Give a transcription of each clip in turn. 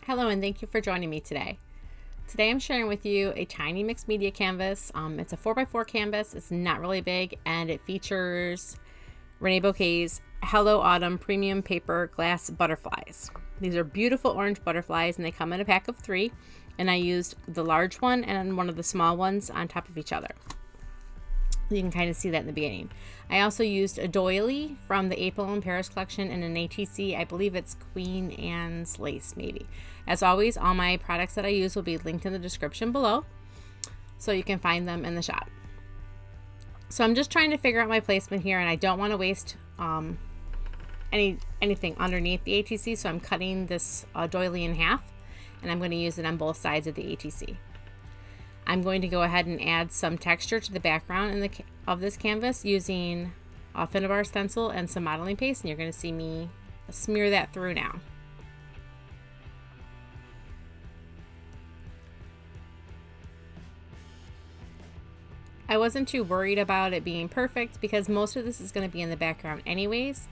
Hello and thank you for joining me today. Today I'm sharing with you a tiny mixed media canvas. It's a 4x4 canvas. It's not really big and it features ReneaBouquets Hello Autumn Premium Paper Glass Butterflies. These are beautiful orange butterflies and they come in a pack of 3, and I used the large one and one of the small ones on top of each other. You can kind of see that in the beginning. I also used a Doily from the April in Paris collection and an ATC. I believe it's Queen Anne's lace, maybe. As always, all my products that I use will be linked in the description below, so you can find them in the shop. So I'm just trying to figure out my placement here, and I don't want to waste anything underneath the ATC, so I'm cutting this Doily in half, and I'm going to use it on both sides of the ATC. I'm going to go ahead and add some texture to the background of this canvas using a Filmora stencil and some modeling paste, and you're going to see me smear that through now. I wasn't too worried about it being perfect because most of this is going to be in the background anyways,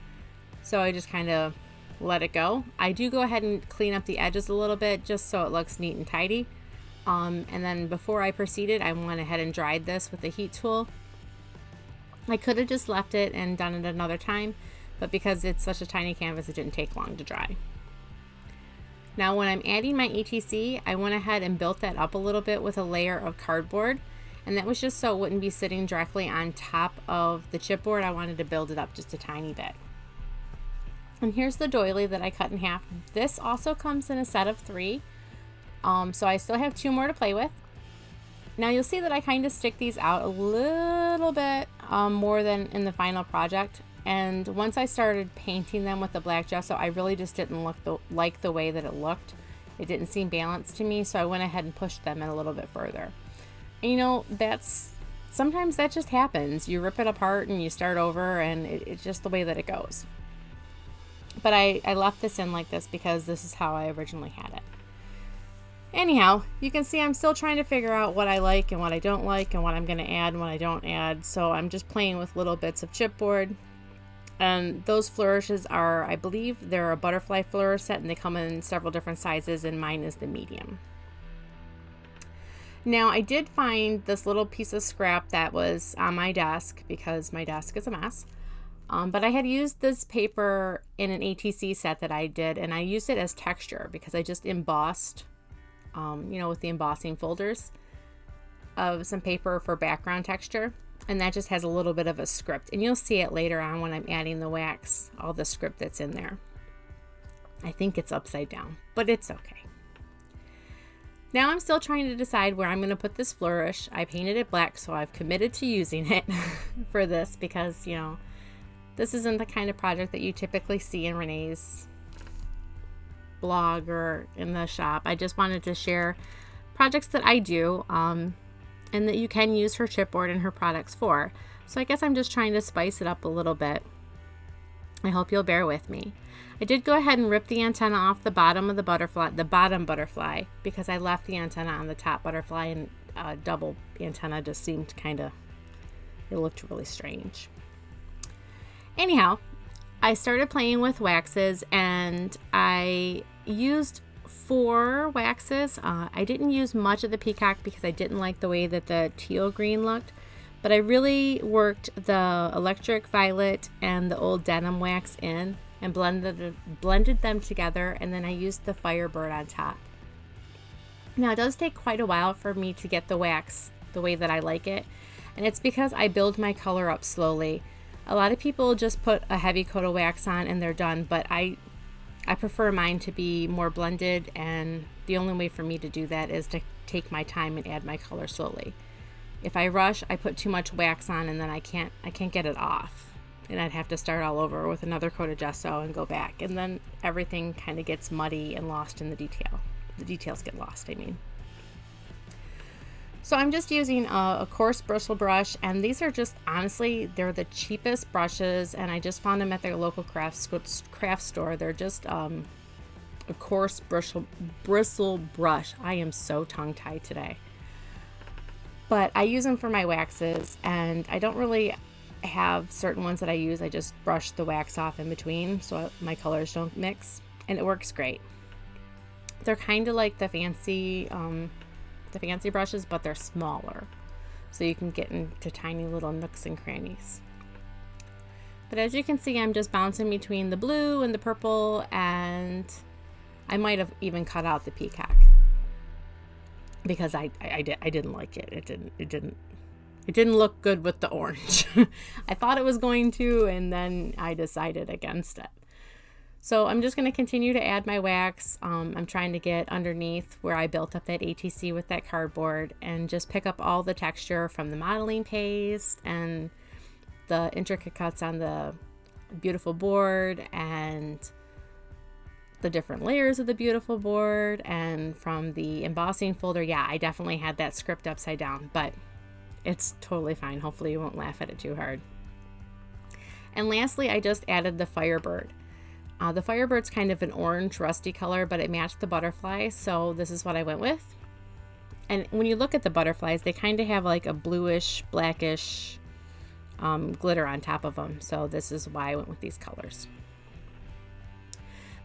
so I just kind of let it go. I do go ahead and clean up the edges a little bit just so it looks neat and tidy. And then before I proceeded, I went ahead and dried this with the heat tool. I could have just left it and done it another time, but because it's such a tiny canvas, it didn't take long to dry. Now when I'm adding my ETC, I went ahead and built that up a little bit with a layer of cardboard, and that was just so it wouldn't be sitting directly on top of the chipboard. I wanted to build it up just a tiny bit. And here's the doily that I cut in half. This also comes in a set of 3. So I still have 2 more to play with. Now you'll see that I kind of stick these out a little bit more than in the final project. And once I started painting them with the black gesso, I really just didn't like the way that it looked. It didn't seem balanced to me, so I went ahead and pushed them in a little bit further. And you know, sometimes that just happens. You rip it apart and you start over, and it's just the way that it goes. But I left this in like this because this is how I originally had it. Anyhow, you can see I'm still trying to figure out what I like and what I don't like and what I'm going to add and what I don't add. So I'm just playing with little bits of chipboard. And those flourishes are, I believe, they're a butterfly flourish set, and they come in several different sizes, and mine is the medium. Now I did find this little piece of scrap that was on my desk because my desk is a mess. But I had used this paper in an ATC set that I did, and I used it as texture because I just embossed with the embossing folders of some paper for background texture, and that just has a little bit of a script, and you'll see it later on when I'm adding the wax, all the script that's in there. I think it's upside down, but it's okay. Now I'm still trying to decide where I'm going to put this flourish. I painted it black, so I've committed to using it for this because, you know, this isn't the kind of project that you typically see in Renee's blog or in the shop. I just wanted to share projects that I do and that you can use her chipboard and her products for. So I guess I'm just trying to spice it up a little bit. I hope you'll bear with me. I did go ahead and rip the antenna off the bottom of the bottom butterfly, because I left the antenna on the top butterfly, and double antenna just seemed it looked really strange. Anyhow, I started playing with waxes, and I used 4 waxes. I didn't use much of the peacock because I didn't like the way that the teal green looked, but I really worked the electric violet and the old denim wax in and blended them together, and then I used the Firebird on top. Now it does take quite a while for me to get the wax the way that I like it, and it's because I build my color up slowly. A lot of people just put a heavy coat of wax on and they're done, but I prefer mine to be more blended, and the only way for me to do that is to take my time and add my color slowly. If I rush, I put too much wax on, and then I can't get it off, and I'd have to start all over with another coat of gesso and go back, and then everything kind of gets muddy and lost in the detail. The details get lost, I mean. So I'm just using a coarse bristle brush, and these are just, honestly, they're the cheapest brushes, and I just found them at their local craft store. They're just a coarse bristle brush. I am so tongue-tied today. But I use them for my waxes, and I don't really have certain ones that I use. I just brush the wax off in between so my colors don't mix, and it works great. they're kind of like the fancy brushes, but they're smaller. So you can get into tiny little nooks and crannies. But as you can see, I'm just bouncing between the blue and the purple, and I might have even cut out the peacock because I didn't like it. It didn't look good with the orange. I thought it was going to, and then I decided against it. So I'm just going to continue to add my wax. I'm trying to get underneath where I built up that ATC with that cardboard and just pick up all the texture from the modeling paste and the intricate cuts on the beautiful board and the different layers of the beautiful board. And from the embossing folder, yeah, I definitely had that script upside down, but it's totally fine. Hopefully you won't laugh at it too hard. And lastly, I just added the Firebird. The Firebird's kind of an orange rusty color, but it matched the butterfly, so this is what I went with. And when you look at the butterflies, they kind of have like a bluish, blackish glitter on top of them, so this is why I went with these colors.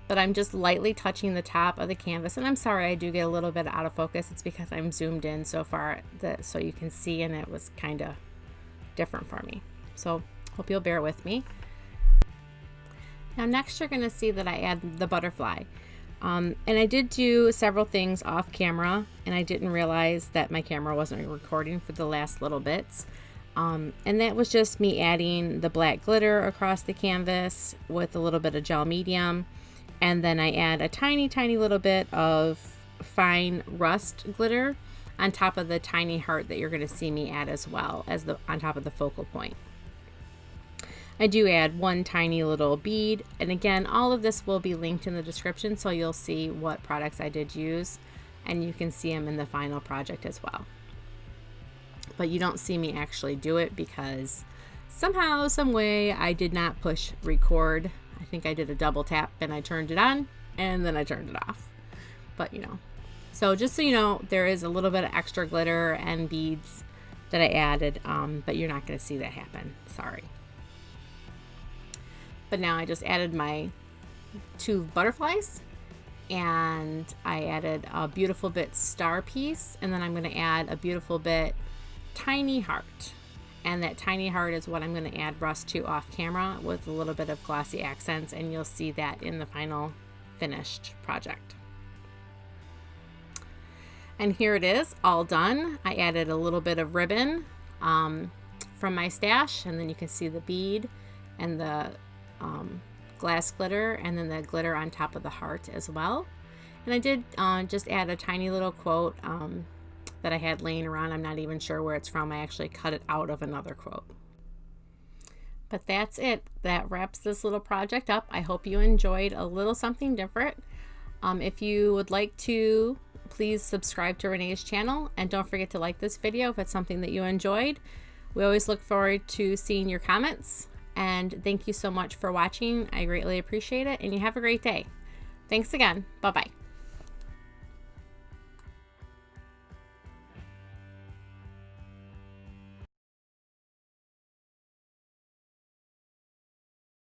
But I'm just lightly touching the top of the canvas, and I'm sorry I do get a little bit out of focus. It's because I'm zoomed in so far so you can see, and it was kind of different for me. So hope you'll bear with me. Now next you're going to see that I add the butterfly. And I did do several things off camera, and I didn't realize that my camera wasn't recording for the last little bits. And that was just me adding the black glitter across the canvas with a little bit of gel medium. And then I add a tiny little bit of fine rust glitter on top of the tiny heart that you're going to see me add as well as on top of the focal point. I do add one tiny little bead, and again, all of this will be linked in the description, so you'll see what products I did use, and you can see them in the final project as well. But you don't see me actually do it because somehow, some way, I did not push record. I think I did a double tap and I turned it on, and then I turned it off. But you know, so just so you know, there is a little bit of extra glitter and beads that I added, but you're not going to see that happen. Sorry. But now I just added my 2 butterflies, and I added a beautiful bit star piece, and then I'm going to add a beautiful bit tiny heart. And that tiny heart is what I'm going to add rust to off camera with a little bit of glossy accents, and you'll see that in the final finished project. And here it is, all done. I added a little bit of ribbon from my stash, and then you can see the bead and the glass glitter, and then the glitter on top of the heart as well. And I did just add a tiny little quote that I had laying around. I'm not even sure where it's from. I actually cut it out of another quote. But that's it. That wraps this little project up. I hope you enjoyed a little something different. If you would like to, please subscribe to Renee's channel, and don't forget to like this video if it's something that you enjoyed. We always look forward to seeing your comments. And thank you so much for watching. I greatly appreciate it, and you have a great day. Thanks again. Bye-bye.